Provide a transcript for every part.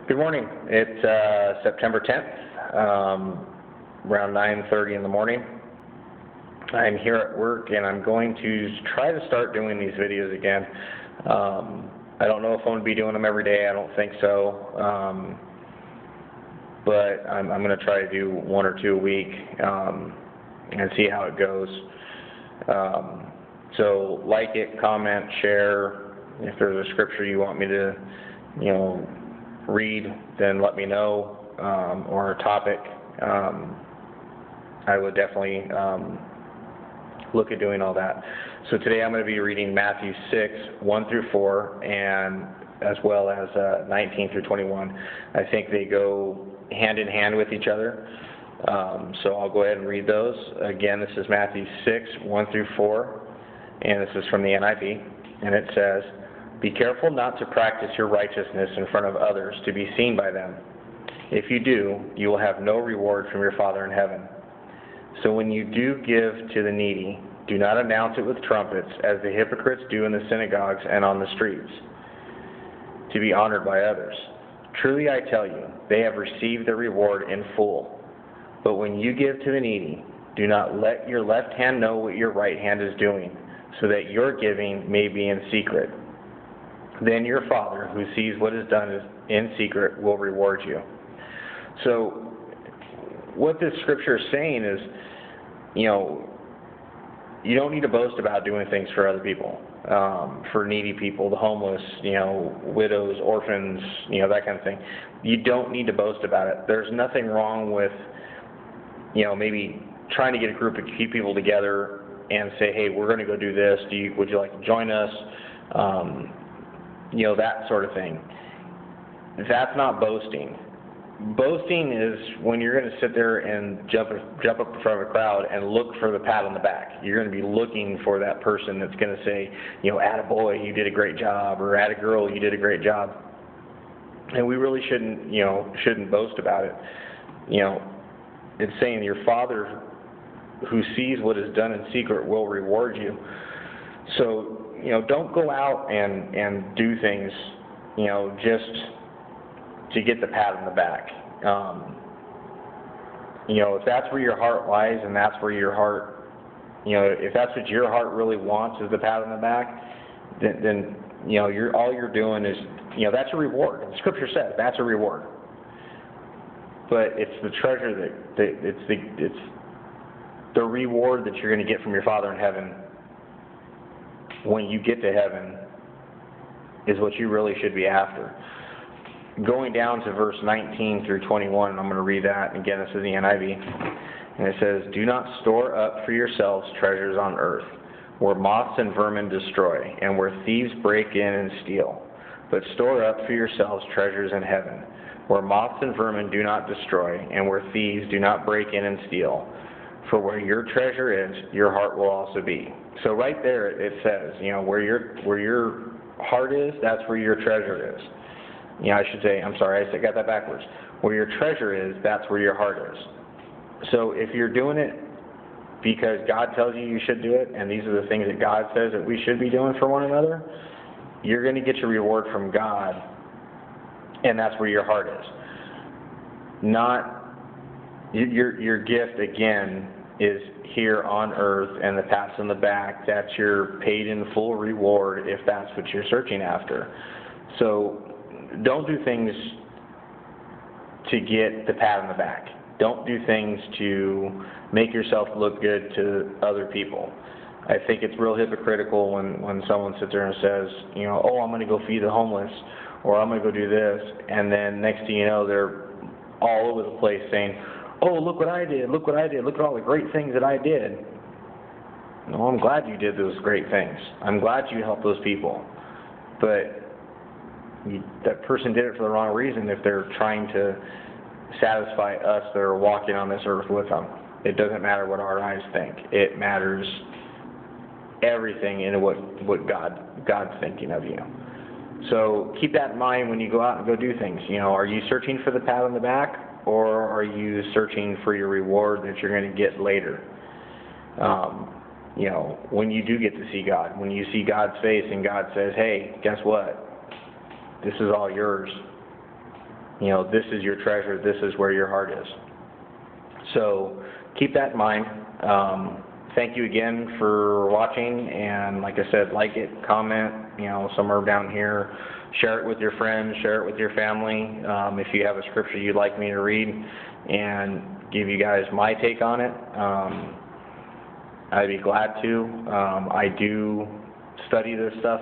Good morning. It's September 10th, around 9:30 in the morning. I'm here at work and I'm going to try to start doing these videos again. I don't know if I'm going to be doing them every day. I don't think so. But I'm going to try to do one or two a week and see how it goes. So like it, comment, share. If there's a scripture you want me to, read, then let me know, or a topic. I would definitely look at doing all that. So today I'm going to be reading Matthew 6, 1 through 4, and as well as 19 through 21. I think they go hand in hand with each other. So I'll go ahead and read those. Again, this is Matthew 6, 1 through 4, and this is from the NIV, and it says, "Be careful not to practice your righteousness in front of others to be seen by them. If you do, you will have no reward from your Father in heaven. So when you do give to the needy, do not announce it with trumpets, as the hypocrites do in the synagogues and on the streets, to be honored by others. Truly I tell you, they have received their reward in full. But when you give to the needy, do not let your left hand know what your right hand is doing, so that your giving may be in secret. Then your Father, who sees what is done in secret, will reward you." So what this scripture is saying is, you don't need to boast about doing things for other people, for needy people, the homeless, widows, orphans, that kind of thing. You don't need to boast about it. There's nothing wrong with, maybe trying to get a group of people together and say, hey, we're going to go do this. Would you like to join us? That sort of thing. That's not boasting. Boasting is when you're going to sit there and jump up in front of a crowd and look for the pat on the back. You're going to be looking for that person that's going to say, attaboy, you did a great job, or attagirl, you did a great job. And we really shouldn't boast about it. It's saying your Father who sees what is done in secret will reward you. So, don't go out and do things, just to get the pat on the back. If that's where your heart lies and that's where your heart, if that's what your heart really wants is the pat on the back, then all you're doing is, that's a reward. The scripture says that's a reward. But it's the treasure it's the reward that you're going to get from your Father in heaven when you get to heaven is what you really should be after. Going down to verse 19 through 21, and I'm going to read that. Again, this is the NIV. And it says, "Do not store up for yourselves treasures on earth, where moths and vermin destroy, and where thieves break in and steal. But store up for yourselves treasures in heaven, where moths and vermin do not destroy, and where thieves do not break in and steal. For where your treasure is, your heart will also be." So right there it says, where your heart is, that's where your treasure is. I should say, I'm sorry, I got that backwards. Where your treasure is, that's where your heart is. So if you're doing it because God tells you should do it, and these are the things that God says that we should be doing for one another, you're going to get your reward from God, and that's where your heart is. Not your gift, again, is here on earth, and the pats on the back, that's your paid in full reward if that's what you're searching after. So don't do things to get the pat on the back. Don't do things to make yourself look good to other people. I think it's real hypocritical when someone sits there and says, oh, I'm going to go feed the homeless, or I'm going to go do this, and then next thing you know, they're all over the place saying, oh, look what I did, look what I did, look at all the great things that I did. No, I'm glad you did those great things. I'm glad you helped those people. But that person did it for the wrong reason if they're trying to satisfy us that are walking on this earth with them. It doesn't matter what our eyes think. It matters everything in what God's thinking of you. So keep that in mind when you go out and go do things. Are you searching for the pat on the back, or are you searching for your reward that you're going to get later? When you do get to see God, when you see God's face and God says, hey, guess what? This is all yours. you know, this is your treasure, this is where your heart is. So keep that in mind. Thank you again for watching, and like I said, like it, comment, you know, somewhere down here, share it with your friends, share it with your family. If you have a scripture you'd like me to read and give you guys my take on it, I'd be glad to. I do study this stuff,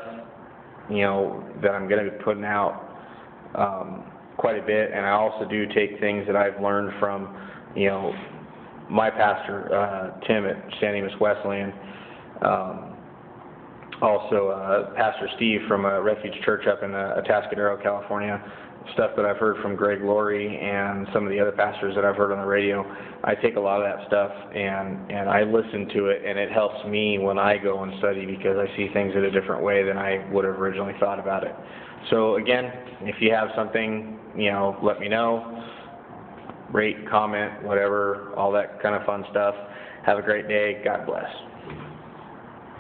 you know, that I'm going to be putting out quite a bit, and I also do take things that I've learned from, you know, my pastor, Tim at San Dimas Wesleyan, also Pastor Steve from Refuge Church up in Atascadero, California, stuff that I've heard from Greg Laurie and some of the other pastors that I've heard on the radio. I take a lot of that stuff and I listen to it, and it helps me when I go and study because I see things in a different way than I would have originally thought about it. So again, if you have something, you know, let me know. Rate, comment, whatever, all that kind of fun stuff. Have a great day. God bless.